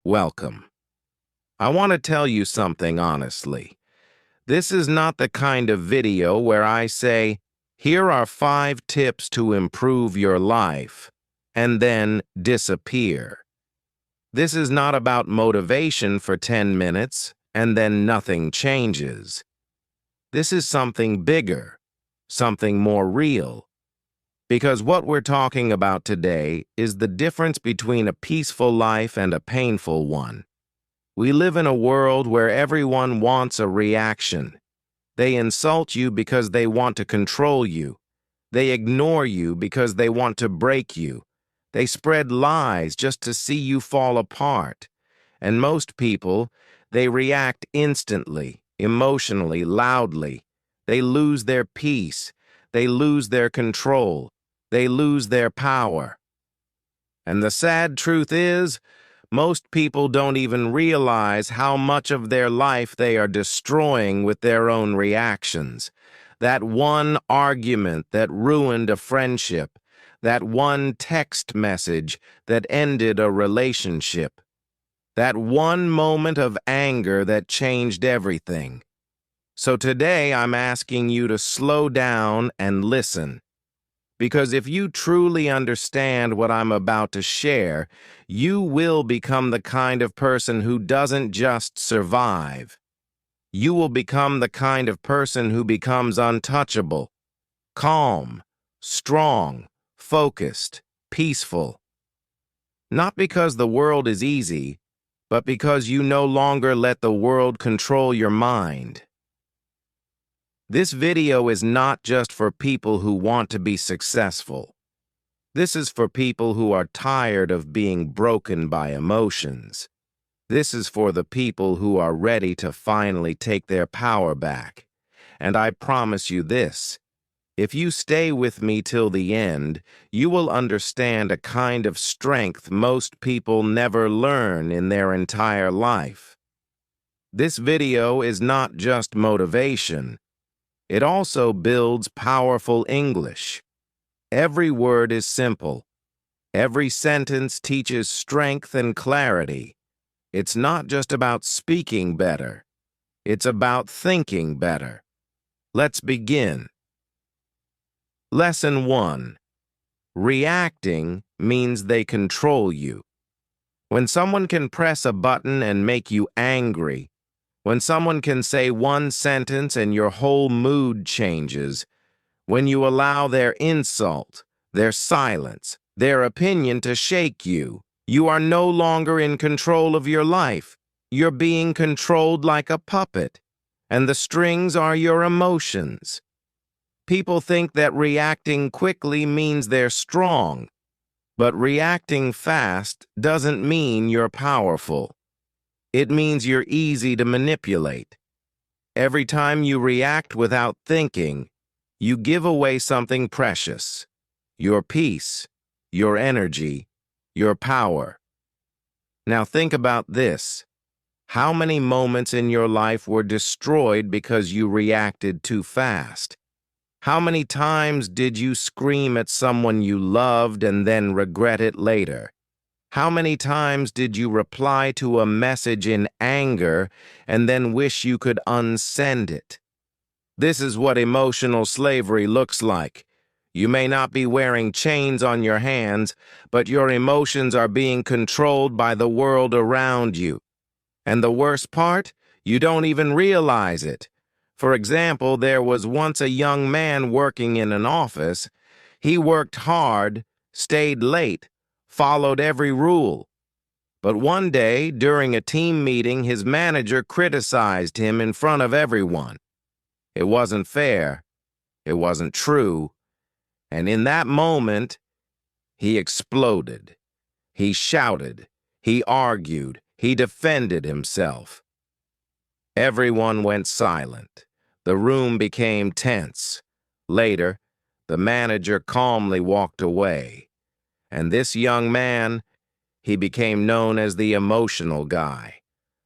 Welcome. I want to tell you something honestly. This is not the kind of video where I say, here are 5 tips to improve your life, and then disappear. This is not about motivation for 10 minutes, and then nothing changes. This is something bigger, something more real. Because what we're talking about today is the difference between a peaceful life and a painful one. We live in a world where everyone wants a reaction. They insult you because they want to control you. They ignore you because they want to break you. They spread lies just to see you fall apart. And most people, they react instantly, emotionally, loudly. They lose their peace. They lose their control. They lose their power. And the sad truth is, most people don't even realize how much of their life they are destroying with their own reactions. That one argument that ruined a friendship, that one text message that ended a relationship, that one moment of anger that changed everything. So today I'm asking you to slow down and listen. Because if you truly understand what I'm about to share, you will become the kind of person who doesn't just survive. You will become the kind of person who becomes untouchable, calm, strong, focused, peaceful. Not because the world is easy, but because you no longer let the world control your mind. This video is not just for people who want to be successful. This is for people who are tired of being broken by emotions. This is for the people who are ready to finally take their power back. And I promise you this, if you stay with me till the end, you will understand a kind of strength most people never learn in their entire life. This video is not just motivation. It also builds powerful English. Every word is simple. Every sentence teaches strength and clarity. It's not just about speaking better. It's about thinking better. Let's begin. Lesson 1. Reacting means they control you. When someone can press a button and make you angry, when someone can say one sentence and your whole mood changes, when you allow their insult, their silence, their opinion to shake you, you are no longer in control of your life. You're being controlled like a puppet, and the strings are your emotions. People think that reacting quickly means they're strong, but reacting fast doesn't mean you're powerful. It means you're easy to manipulate. Every time you react without thinking, you give away something precious. Your peace, your energy, your power. Now think about this. How many moments in your life were destroyed because you reacted too fast? How many times did you scream at someone you loved and then regret it later? How many times did you reply to a message in anger and then wish you could unsend it? This is what emotional slavery looks like. You may not be wearing chains on your hands, but your emotions are being controlled by the world around you. And the worst part, you don't even realize it. For example, there was once a young man working in an office. He worked hard, stayed late, followed every rule. But one day, during a team meeting, his manager criticized him in front of everyone. It wasn't fair. It wasn't true. And in that moment, he exploded. He shouted. He argued. He defended himself. Everyone went silent. The room became tense. Later, the manager calmly walked away. And this young man, he became known as the emotional guy.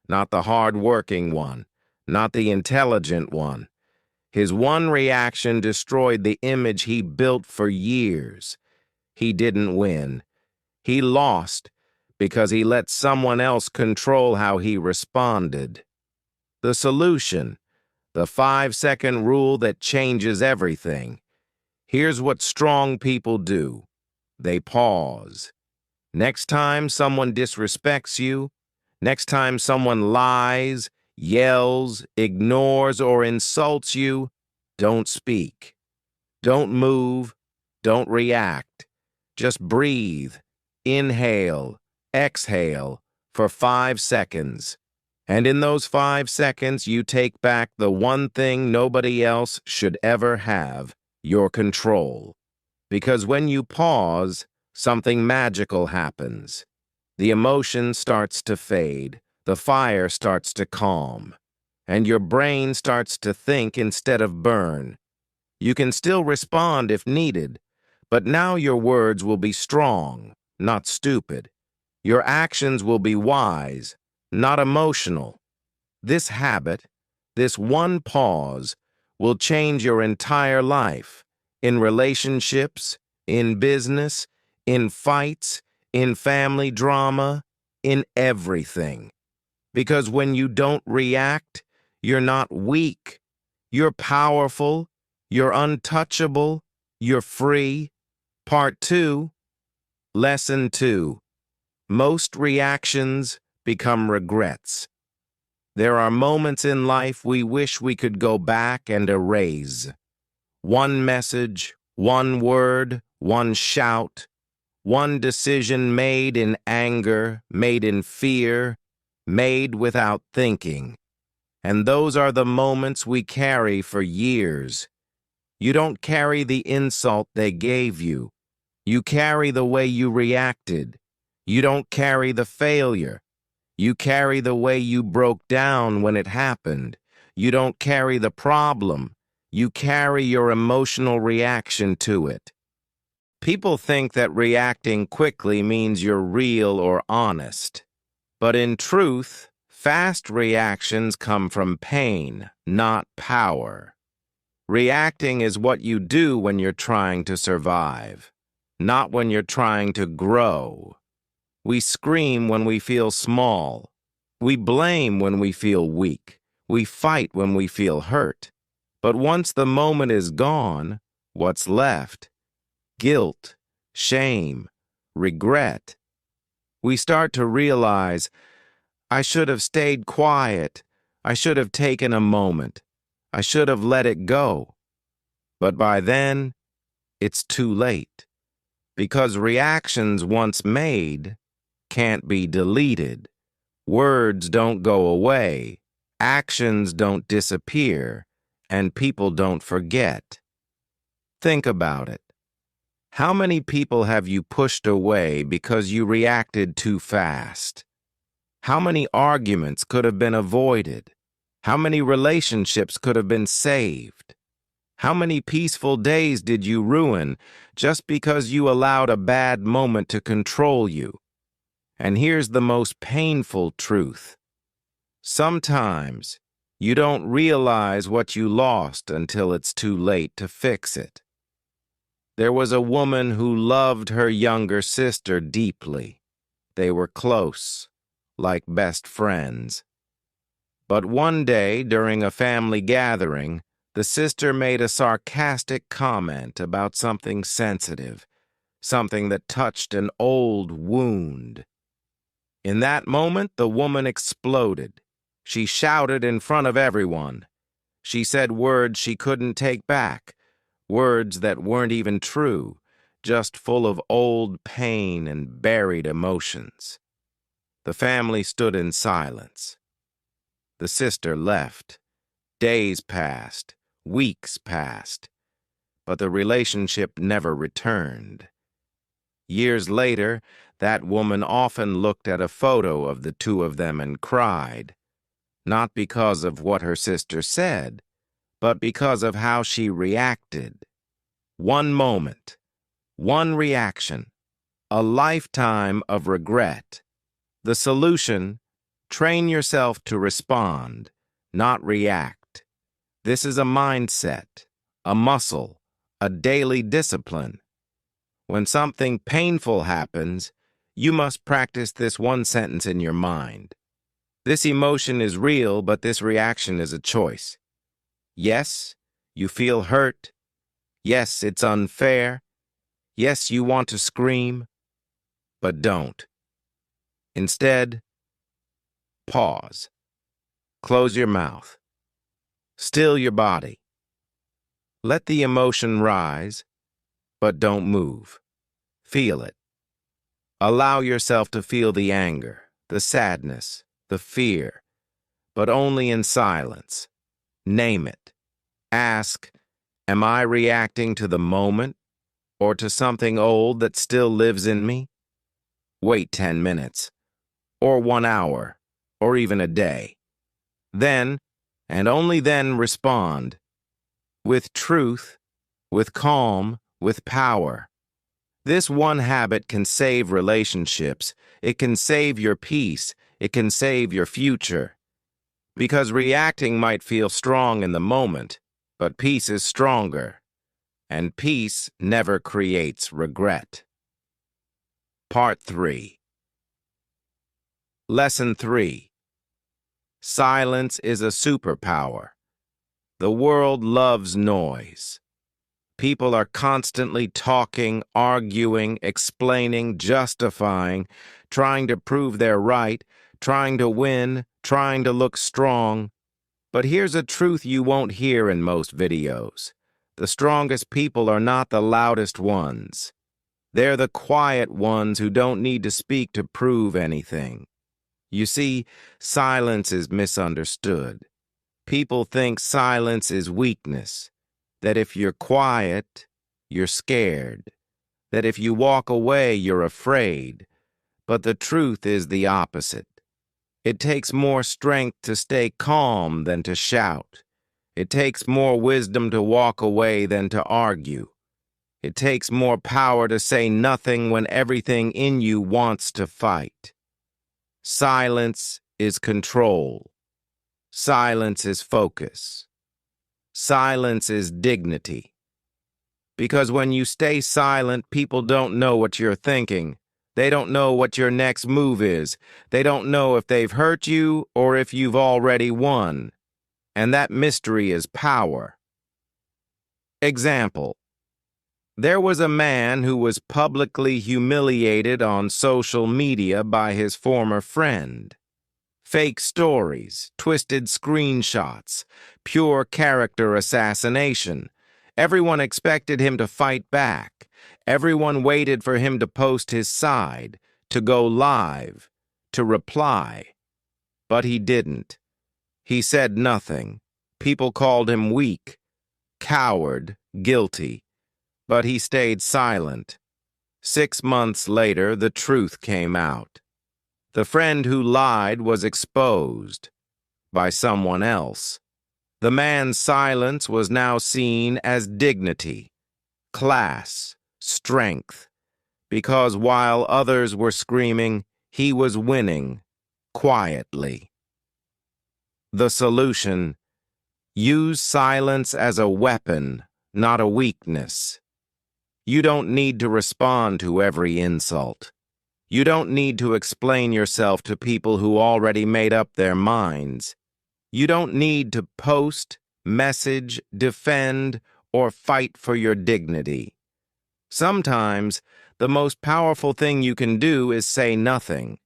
Not the hard-working one, not the intelligent one. His one reaction destroyed the image he built for years. He didn't win. He lost because he let someone else control how he responded. The solution, the 5-second rule that changes everything. Here's what strong people do. They pause. Next time someone disrespects you, next time someone lies, yells, ignores, or insults you, don't speak. Don't move. Don't react. Just breathe. Inhale. Exhale for 5 seconds. And in those 5 seconds, you take back the one thing nobody else should ever have, your control. Because when you pause, something magical happens. The emotion starts to fade, the fire starts to calm, and your brain starts to think instead of burn. You can still respond if needed, but now your words will be strong, not stupid. Your actions will be wise, not emotional. This habit, this one pause, will change your entire life, in relationships, in business, in fights, in family drama, in everything. Because when you don't react, you're not weak. You're powerful. You're untouchable. You're free. Part 2, Lesson 2. Most reactions become regrets. There are moments in life we wish we could go back and erase. One message, one word, one shout, one decision made in anger, made in fear, made without thinking. And those are the moments we carry for years. You don't carry the insult they gave you. You carry the way you reacted. You don't carry the failure. You carry the way you broke down when it happened. You don't carry the problem. You carry your emotional reaction to it. People think that reacting quickly means you're real or honest. But in truth, fast reactions come from pain, not power. Reacting is what you do when you're trying to survive, not when you're trying to grow. We scream when we feel small. We blame when we feel weak. We fight when we feel hurt. But once the moment is gone, what's left? Guilt, shame, regret. We start to realize, I should have stayed quiet. I should have taken a moment. I should have let it go. But by then, it's too late. Because reactions once made can't be deleted. Words don't go away. Actions don't disappear. And people don't forget. Think about it. How many people have you pushed away because you reacted too fast? How many arguments could have been avoided? How many relationships could have been saved? How many peaceful days did you ruin just because you allowed a bad moment to control you? And here's the most painful truth. Sometimes you don't realize what you lost until it's too late to fix it. There was a woman who loved her younger sister deeply. They were close, like best friends. But one day, during a family gathering, the sister made a sarcastic comment about something sensitive, something that touched an old wound. In that moment, the woman exploded. She shouted in front of everyone. She said words she couldn't take back, words that weren't even true, just full of old pain and buried emotions. The family stood in silence. The sister left. Days passed, weeks passed, but the relationship never returned. Years later, that woman often looked at a photo of the two of them and cried, not because of what her sister said, but because of how she reacted. One moment, one reaction, a lifetime of regret. The solution: train yourself to respond, not react. This is a mindset, a muscle, a daily discipline. When something painful happens, You must practice this one sentence in your mind. This emotion is real, but this reaction is a choice. Yes, you feel hurt. Yes, it's unfair. Yes, you want to scream, but don't. Instead, pause. Close your mouth. Still your body. Let the emotion rise, but don't move. Feel it. Allow yourself to feel the anger, the sadness, the fear, but only in silence. Name it. Ask, am I reacting to the moment or to something old that still lives in me? Wait 10 minutes, or 1 hour, or even a day. Then, and only then, respond. With truth, with calm, with power. This one habit can save relationships. It can save your peace. It can save your future. Because reacting might feel strong in the moment, but peace is stronger. And peace never creates regret. Part 3. Lesson 3. Silence is a superpower. The world loves noise. People are constantly talking, arguing, explaining, justifying, trying to prove they're right, trying to win, trying to look strong. But here's a truth you won't hear in most videos. The strongest people are not the loudest ones. They're the quiet ones who don't need to speak to prove anything. You see, silence is misunderstood. People think silence is weakness, that if you're quiet, you're scared, that if you walk away, you're afraid. But the truth is the opposite. It takes more strength to stay calm than to shout. It takes more wisdom to walk away than to argue. It takes more power to say nothing when everything in you wants to fight. Silence is control. Silence is focus. Silence is dignity. Because when you stay silent, people don't know what you're thinking. They don't know what your next move is. They don't know if they've hurt you or if you've already won. And that mystery is power. Example. There was a man who was publicly humiliated on social media by his former friend. Fake stories, twisted screenshots, pure character assassination. Everyone expected him to fight back. Everyone waited for him to post his side, to go live, to reply. But he didn't. He said nothing. People called him weak, coward, guilty. But he stayed silent. 6 months later, the truth came out. The friend who lied was exposed by someone else. The man's silence was now seen as dignity, class, strength, because while others were screaming, he was winning quietly. The solution: use silence as a weapon, not a weakness. You don't need to respond to every insult. You don't need to explain yourself to people who already made up their minds. You don't need to post, message, defend, or fight for your dignity. Sometimes, the most powerful thing you can do is say nothing.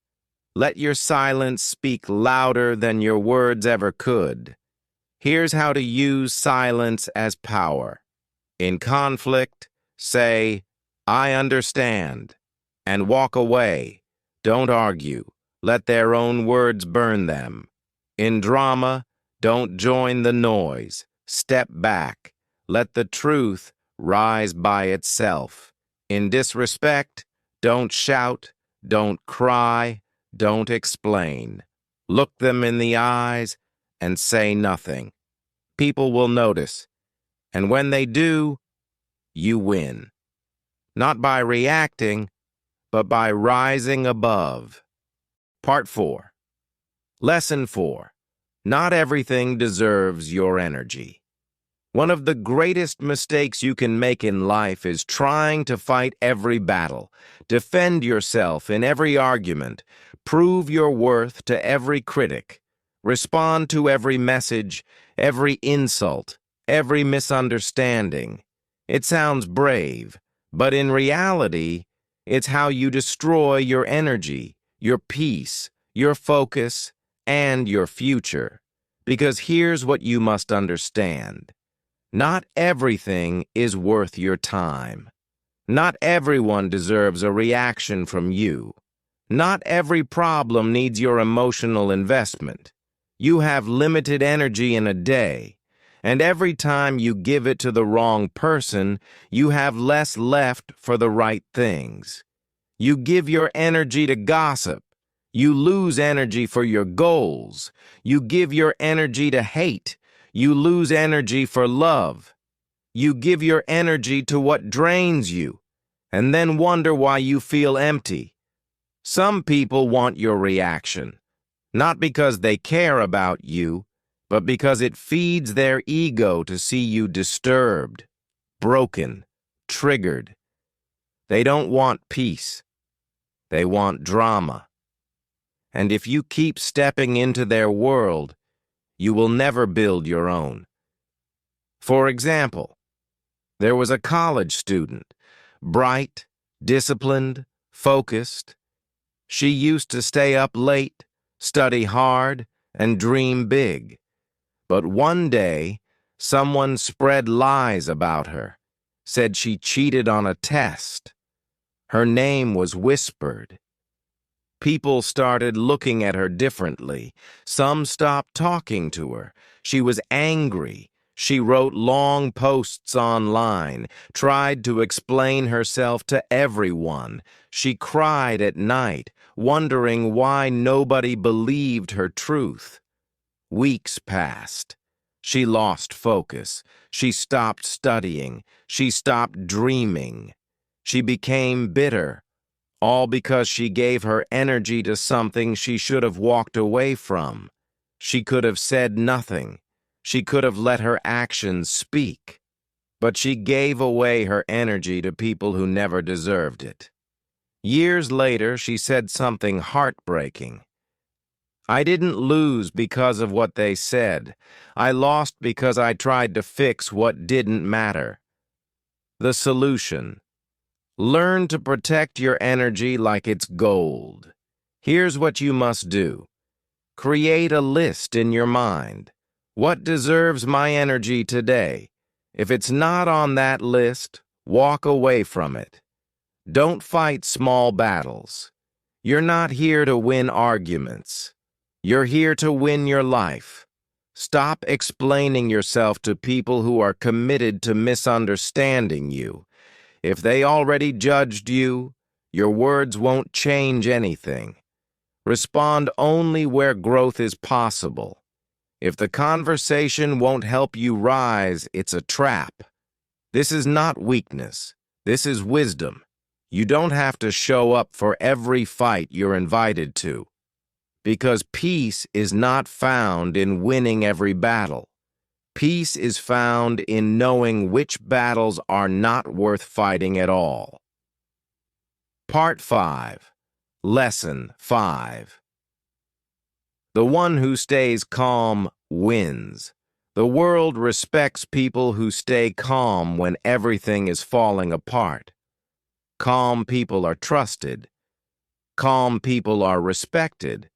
Let your silence speak louder than your words ever could. Here's how to use silence as power. In conflict, say, "I understand," and walk away. Don't argue. Let their own words burn them. In drama, don't join the noise. Step back. Let the truth rise by itself. In disrespect, don't shout, don't cry, don't explain. Look them in the eyes and say nothing. People will notice, and when they do, you win. Not by reacting, but by rising above. Part 4. Lesson 4. Not everything deserves your energy. One of the greatest mistakes you can make in life is trying to fight every battle, defend yourself in every argument, prove your worth to every critic, respond to every message, every insult, every misunderstanding. It sounds brave, but in reality, it's how you destroy your energy, your peace, your focus, and your future. Because here's what you must understand. Not everything is worth your time. Not everyone deserves a reaction from you. Not every problem needs your emotional investment. You have limited energy in a day, and every time you give it to the wrong person, you have less left for the right things. You give your energy to gossip. You lose energy for your goals. You give your energy to hate. You lose energy for love. You give your energy to what drains you, and then wonder why you feel empty. Some people want your reaction, not because they care about you, but because it feeds their ego to see you disturbed, broken, triggered. They don't want peace. They want drama. And if you keep stepping into their world, you will never build your own. For example, there was a college student, bright, disciplined, focused. She used to stay up late, study hard, and dream big. But one day, someone spread lies about her, said she cheated on a test. Her name was whispered. People started looking at her differently. Some stopped talking to her. She was angry. She wrote long posts online, tried to explain herself to everyone. She cried at night, wondering why nobody believed her truth. Weeks passed. She lost focus. She stopped studying. She stopped dreaming. She became bitter. All because she gave her energy to something she should have walked away from. She could have said nothing. She could have let her actions speak. But she gave away her energy to people who never deserved it. Years later, she said something heartbreaking. I didn't lose because of what they said. I lost because I tried to fix what didn't matter. The solution. Learn to protect your energy like it's gold. Here's what you must do. Create a list in your mind. What deserves my energy today? If it's not on that list, walk away from it. Don't fight small battles. You're not here to win arguments. You're here to win your life. Stop explaining yourself to people who are committed to misunderstanding you. If they already judged you, your words won't change anything. Respond only where growth is possible. If the conversation won't help you rise, it's a trap. This is not weakness. This is wisdom. You don't have to show up for every fight you're invited to. Because peace is not found in winning every battle. Peace is found in knowing which battles are not worth fighting at all. Part 5. Lesson 5. The one who stays calm wins. The world respects people who stay calm when everything is falling apart. Calm people are trusted. Calm people are respected.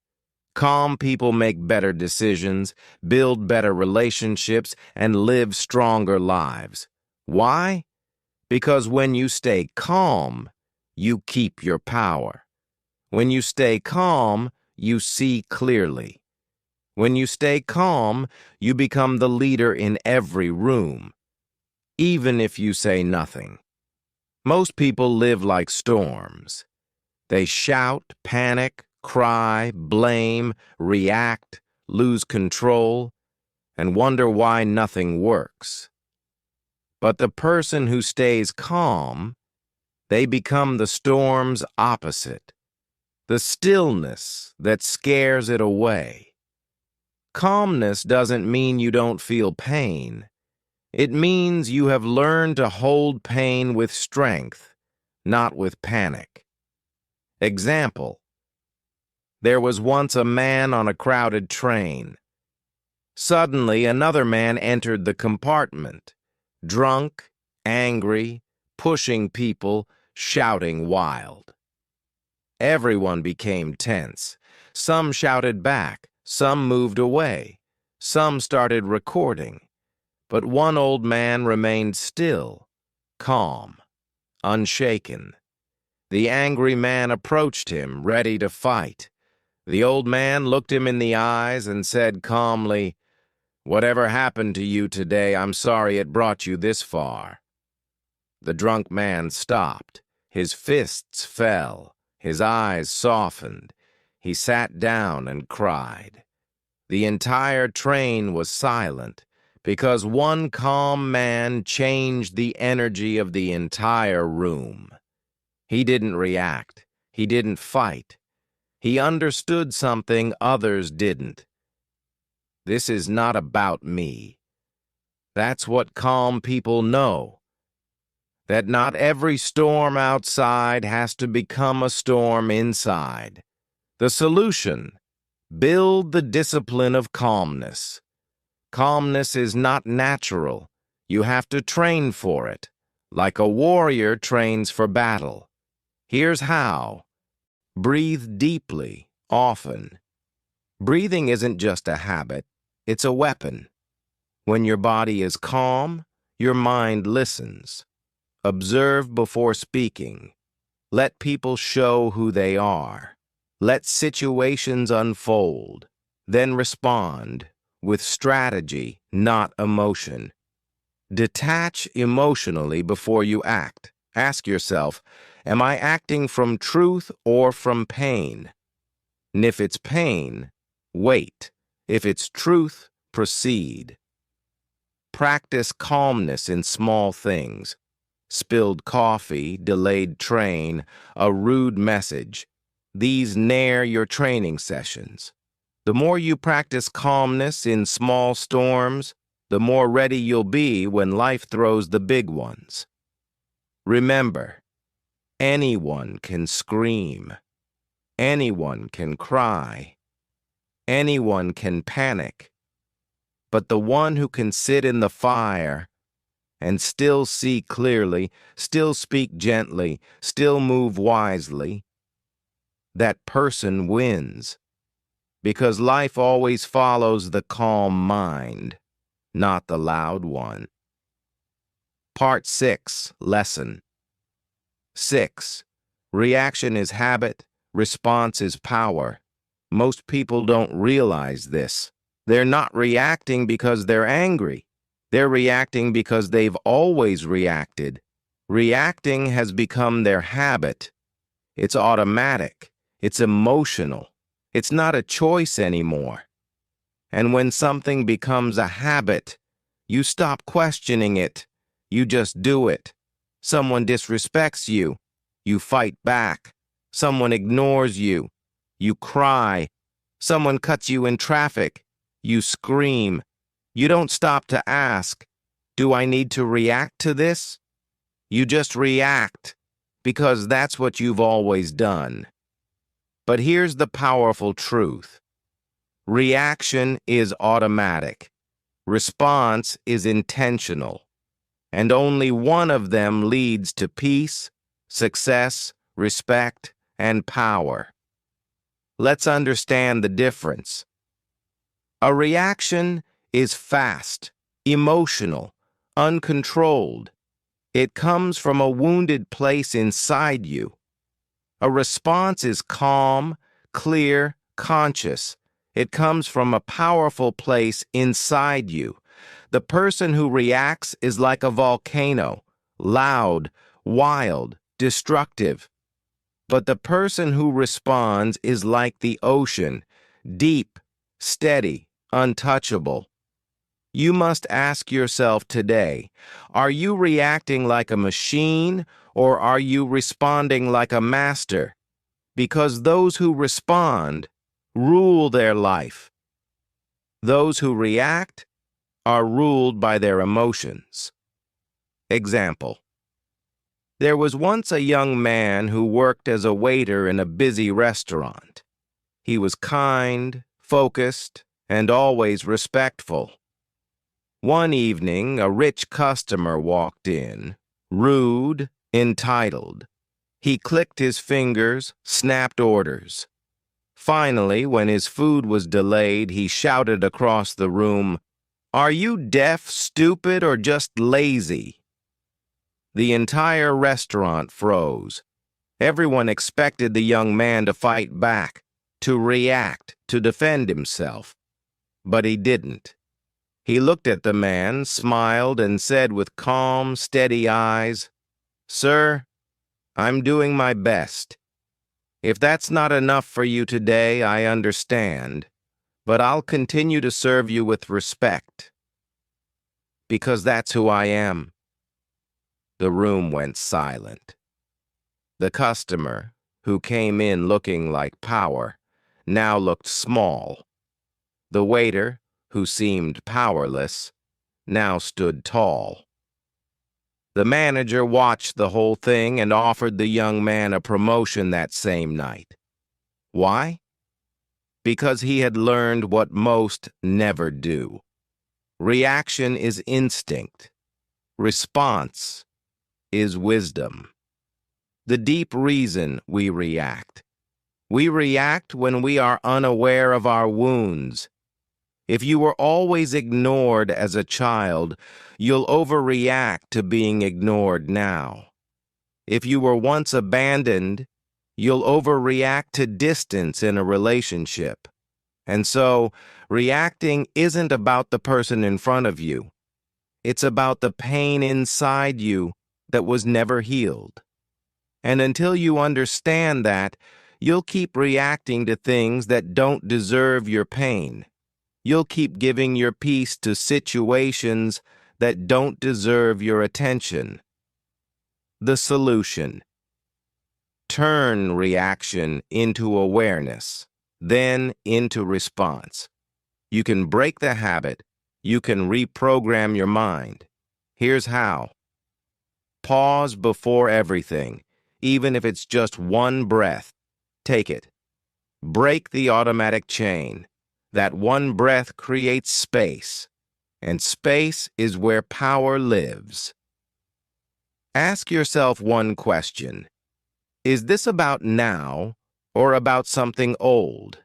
Calm people make better decisions, build better relationships, and live stronger lives. Why? Because when you stay calm, you keep your power. When you stay calm, you see clearly. When you stay calm, you become the leader in every room, even if you say nothing. Most people live like storms. They shout, panic, cry, blame, react, lose control, and wonder why nothing works. But the person who stays calm, they become the storm's opposite, the stillness that scares it away. Calmness doesn't mean you don't feel pain. It means you have learned to hold pain with strength, not with panic. Example: there was once a man on a crowded train. Suddenly, another man entered the compartment, drunk, angry, pushing people, shouting wild. Everyone became tense. Some shouted back, some moved away, some started recording. But one old man remained still, calm, unshaken. The angry man approached him, ready to fight. The old man looked him in the eyes and said calmly, "Whatever happened to you today, I'm sorry it brought you this far." The drunk man stopped. His fists fell. His eyes softened. He sat down and cried. The entire train was silent because one calm man changed the energy of the entire room. He didn't react. He didn't fight. He understood something others didn't. This is not about me. That's what calm people know. That not every storm outside has to become a storm inside. The solution: build the discipline of calmness. Calmness is not natural. You have to train for it, like a warrior trains for battle. Here's how. Breathe deeply, often. Breathing isn't just a habit, it's a weapon. When your body is calm, your mind listens. Observe before speaking. Let people show who they are. Let situations unfold. Then respond with strategy, not emotion. Detach emotionally before you act. Ask yourself, am I acting from truth or from pain? And if it's pain, wait. If it's truth, proceed. Practice calmness in small things. Spilled coffee, delayed train, a rude message. These nair your training sessions. The more you practice calmness in small storms, the more ready you'll be when life throws the big ones. Remember, anyone can scream. Anyone can cry. Anyone can panic. But the one who can sit in the fire and still see clearly, still speak gently, still move wisely, that person wins. Because life always follows the calm mind, not the loud one. Part 6, Lesson 6. Reaction is habit, response is power. Most people don't realize this. They're not reacting because they're angry. They're reacting because they've always reacted. Reacting has become their habit. It's automatic. It's emotional. It's not a choice anymore. And when something becomes a habit, you stop questioning it. You just do it. Someone disrespects you. You fight back. Someone ignores you. You cry. Someone cuts you in traffic. You scream. You don't stop to ask, do I need to react to this? You just react, because that's what you've always done. But here's the powerful truth. Reaction is automatic. Response is intentional. And only one of them leads to peace, success, respect, and power. Let's understand the difference. A reaction is fast, emotional, uncontrolled. It comes from a wounded place inside you. A response is calm, clear, conscious. It comes from a powerful place inside you. The person who reacts is like a volcano, loud, wild, destructive. But the person who responds is like the ocean, deep, steady, untouchable. You must ask yourself today, are you reacting like a machine or are you responding like a master? Because those who respond rule their life. Those who react are ruled by their emotions. Example: there was once a young man who worked as a waiter in a busy restaurant. He was kind, focused, and always respectful. One evening, a rich customer walked in, rude, entitled. He clicked his fingers, snapped orders. Finally, when his food was delayed, he shouted across the room, "Are you deaf, stupid, or just lazy?" The entire restaurant froze. Everyone expected the young man to fight back, to react, to defend himself. But he didn't. He looked at the man, smiled, and said with calm, steady eyes, "Sir, I'm doing my best. If that's not enough for you today, I understand, but I'll continue to serve you with respect, because that's who I am." The room went silent. The customer, who came in looking like power, now looked small. The waiter, who seemed powerless, now stood tall. The manager watched the whole thing and offered the young man a promotion that same night. Why? Because he had learned what most never do. Reaction is instinct. Response is wisdom. The deep reason we react. We react when we are unaware of our wounds. If you were always ignored as a child, you'll overreact to being ignored now. If you were once abandoned, you'll overreact to distance in a relationship. And so, reacting isn't about the person in front of you. It's about the pain inside you that was never healed. And until you understand that, you'll keep reacting to things that don't deserve your pain. You'll keep giving your peace to situations that don't deserve your attention. The solution: turn reaction into awareness, then into response. You can break the habit. You can reprogram your mind. Here's how. Pause before everything, even if it's just one breath. Take it. Break the automatic chain. That one breath creates space, and space is where power lives. Ask yourself one question. Is this about now or about something old?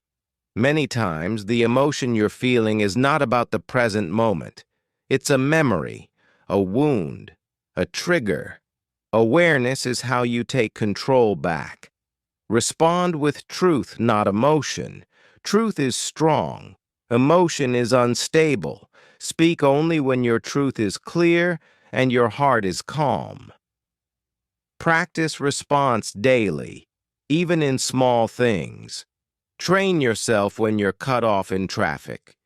Many times, the emotion you're feeling is not about the present moment. It's a memory, a wound, a trigger. Awareness is how you take control back. Respond with truth, not emotion. Truth is strong. Emotion is unstable. Speak only when your truth is clear and your heart is calm. Practice response daily, even in small things. Train yourself when you're cut off in traffic.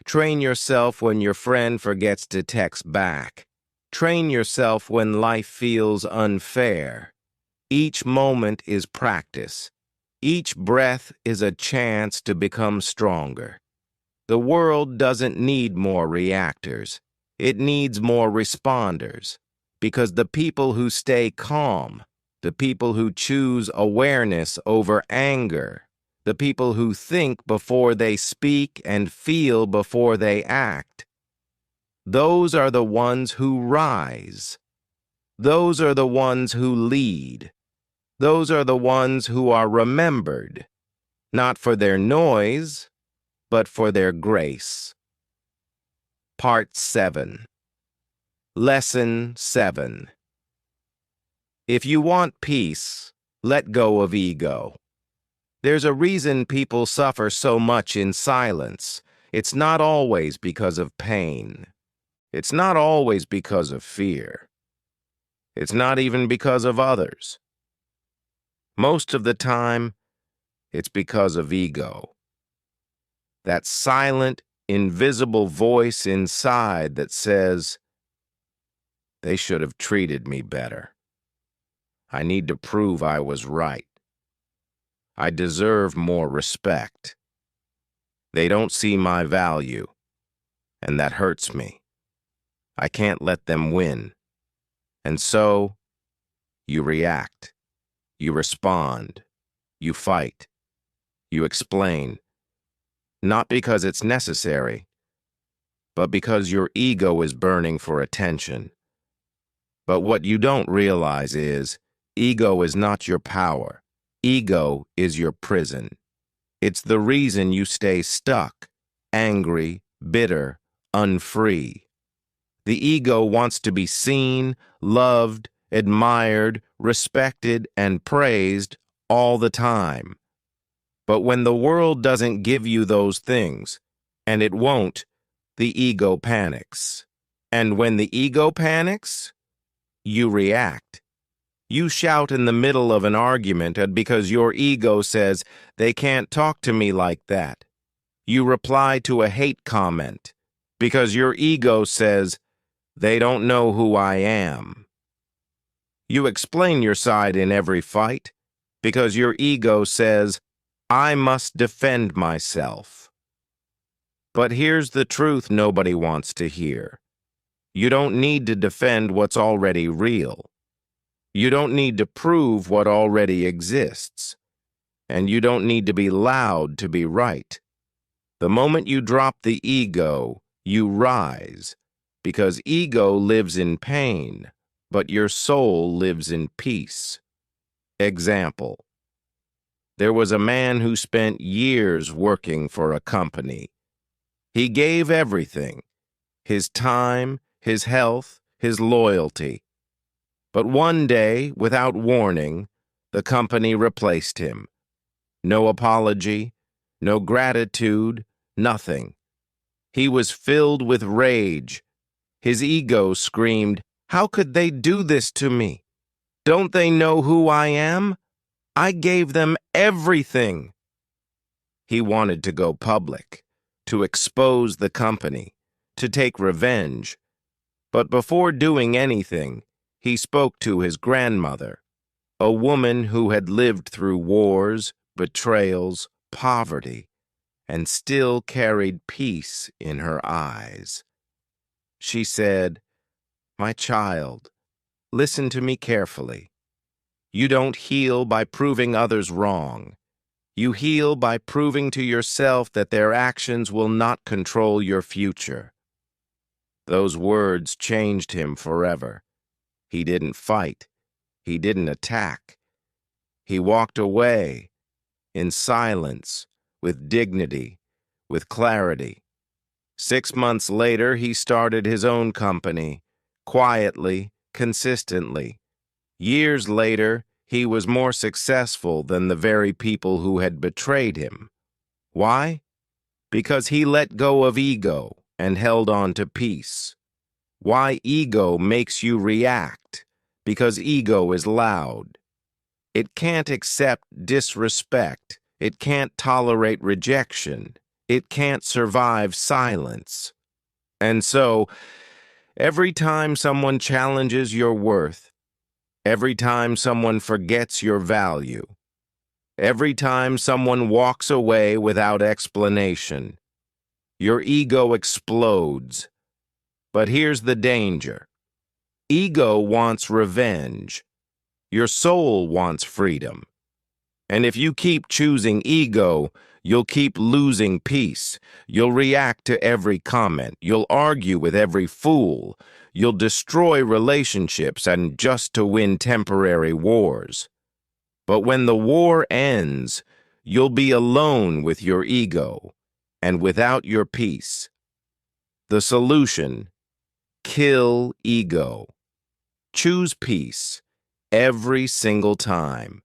Train yourself when your friend forgets to text back. Train yourself when life feels unfair. Each moment is practice. Each breath is a chance to become stronger. The world doesn't need more reactors. It needs more responders. Because the people who stay calm, the people who choose awareness over anger, the people who think before they speak and feel before they act, those are the ones who rise. Those are the ones who lead. Those are the ones who are remembered, not for their noise, but for their grace. Part 7. Lesson 7. If you want peace, let go of ego. There's a reason people suffer so much in silence. It's not always because of pain. It's not always because of fear. It's not even because of others. Most of the time, it's because of ego. That silent, invisible voice inside that says, "They should have treated me better. I need to prove I was right. I deserve more respect. They don't see my value, and that hurts me." I can't let them win. And so, you react. You respond. You fight. You explain. Not because it's necessary, but because your ego is burning for attention. But what you don't realize is, ego is not your power. Ego is your prison. It's the reason you stay stuck, angry, bitter, unfree. The ego wants to be seen, loved, admired, respected, and praised all the time. But when the world doesn't give you those things, and it won't, the ego panics. And when the ego panics, you react. You shout in the middle of an argument because your ego says, they can't talk to me like that. You reply to a hate comment because your ego says, they don't know who I am. You explain your side in every fight because your ego says, I must defend myself. But here's the truth nobody wants to hear. You don't need to defend what's already real. You don't need to prove what already exists. And you don't need to be loud to be right. The moment you drop the ego, you rise, because ego lives in pain, but your soul lives in peace. Example: there was a man who spent years working for a company. He gave everything: his time, his health, his loyalty. But one day, without warning, the company replaced him. No apology, no gratitude, nothing. He was filled with rage. His ego screamed, how could they do this to me? Don't they know who I am? I gave them everything. He wanted to go public, to expose the company, to take revenge. But before doing anything, he spoke to his grandmother, a woman who had lived through wars, betrayals, poverty, and still carried peace in her eyes. She said, my child, listen to me carefully. You don't heal by proving others wrong. You heal by proving to yourself that their actions will not control your future. Those words changed him forever. He didn't fight. He didn't attack. He walked away, in silence, with dignity, with clarity. 6 months later, he started his own company, quietly, consistently. Years later, he was more successful than the very people who had betrayed him. Why? Because he let go of ego and held on to peace. Why ego makes you react? Because ego is loud. It can't accept disrespect. It can't tolerate rejection. It can't survive silence. And so, every time someone challenges your worth, every time someone forgets your value, every time someone walks away without explanation, your ego explodes. But here's the danger. Ego wants revenge. Your soul wants freedom. And if you keep choosing ego, you'll keep losing peace. You'll react to every comment. You'll argue with every fool. You'll destroy relationships and just to win temporary wars. But when the war ends, you'll be alone with your ego and without your peace. The solution: kill ego. Choose peace every single time.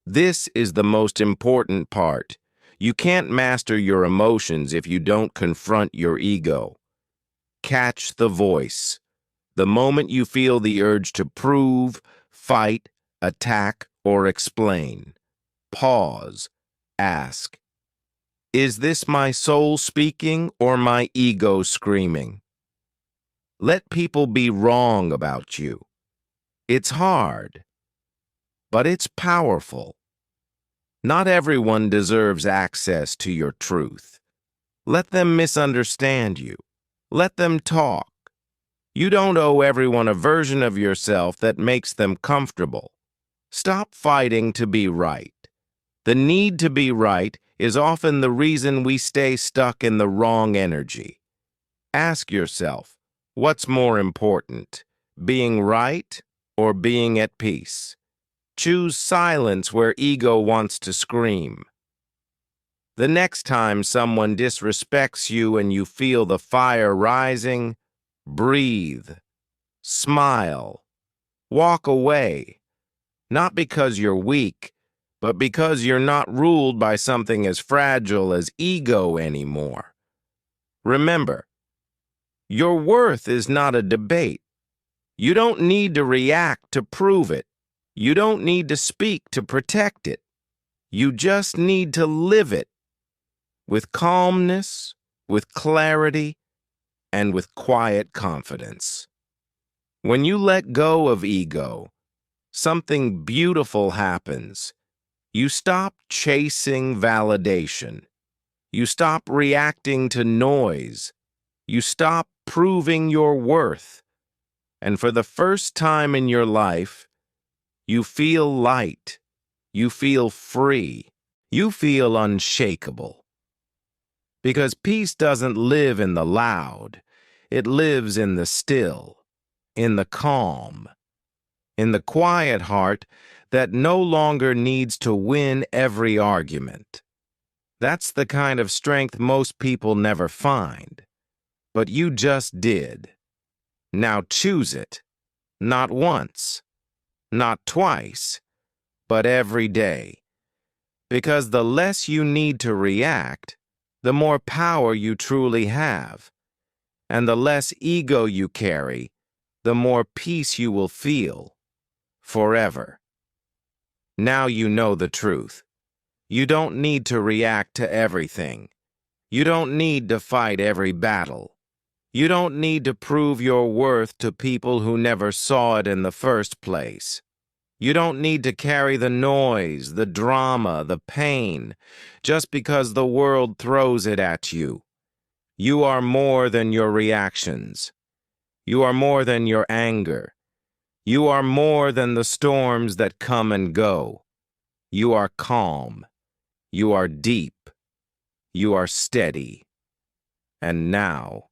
This is the most important part. You can't master your emotions if you don't confront your ego. Catch the voice. The moment you feel the urge to prove, fight, attack, or explain, pause, ask, is this my soul speaking or my ego screaming? Let people be wrong about you. It's hard, but it's powerful. Not everyone deserves access to your truth. Let them misunderstand you. Let them talk. You don't owe everyone a version of yourself that makes them comfortable. Stop fighting to be right. The need to be right is often the reason we stay stuck in the wrong energy. Ask yourself, what's more important, being right or being at peace? Choose silence where ego wants to scream. The next time someone disrespects you and you feel the fire rising, breathe, smile, walk away. Not because you're weak, but because you're not ruled by something as fragile as ego anymore. Remember, your worth is not a debate. You don't need to react to prove it. You don't need to speak to protect it. You just need to live it with calmness, with clarity, and with quiet confidence. When you let go of ego, something beautiful happens. You stop chasing validation. You stop reacting to noise. You stop proving your worth. And for the first time in your life, you feel light. You feel free. You feel unshakable. Because peace doesn't live in the loud. It lives in the still, in the calm, in the quiet heart that no longer needs to win every argument. That's the kind of strength most people never find. But you just did. Now choose it. Not once, not twice, but every day. Because the less you need to react, the more power you truly have. And the less ego you carry, the more peace you will feel. Forever. Now you know the truth. You don't need to react to everything. You don't need to fight every battle. You don't need to prove your worth to people who never saw it in the first place. You don't need to carry the noise, the drama, the pain, just because the world throws it at you. You are more than your reactions. You are more than your anger. You are more than the storms that come and go. You are calm. You are deep. You are steady. And now,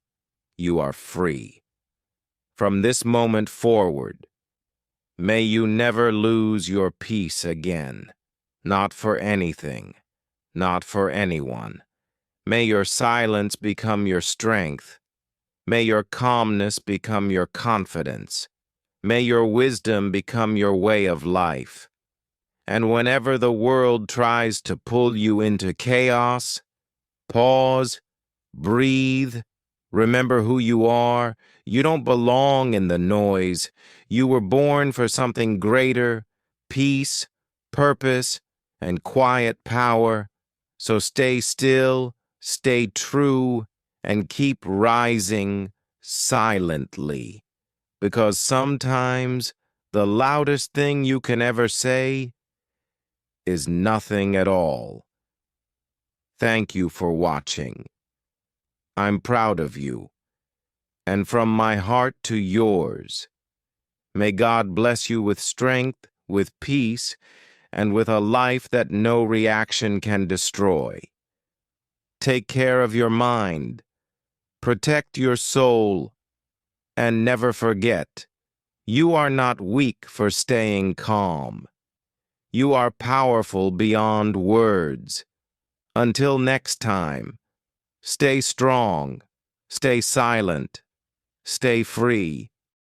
you are free. From this moment forward, may you never lose your peace again. Not for anything. Not for anyone. May your silence become your strength. May your calmness become your confidence. May your wisdom become your way of life. And whenever the world tries to pull you into chaos, pause, breathe, remember who you are. You don't belong in the noise. You were born for something greater, peace, purpose, and quiet power. So stay still, stay true, and keep rising silently. Because sometimes the loudest thing you can ever say is nothing at all. Thank you for watching. I'm proud of you. And from my heart to yours, may God bless you with strength, with peace, and with a life that no reaction can destroy. Take care of your mind, protect your soul, and never forget, you are not weak for staying calm. You are powerful beyond words. Until next time, stay strong, stay silent, stay free.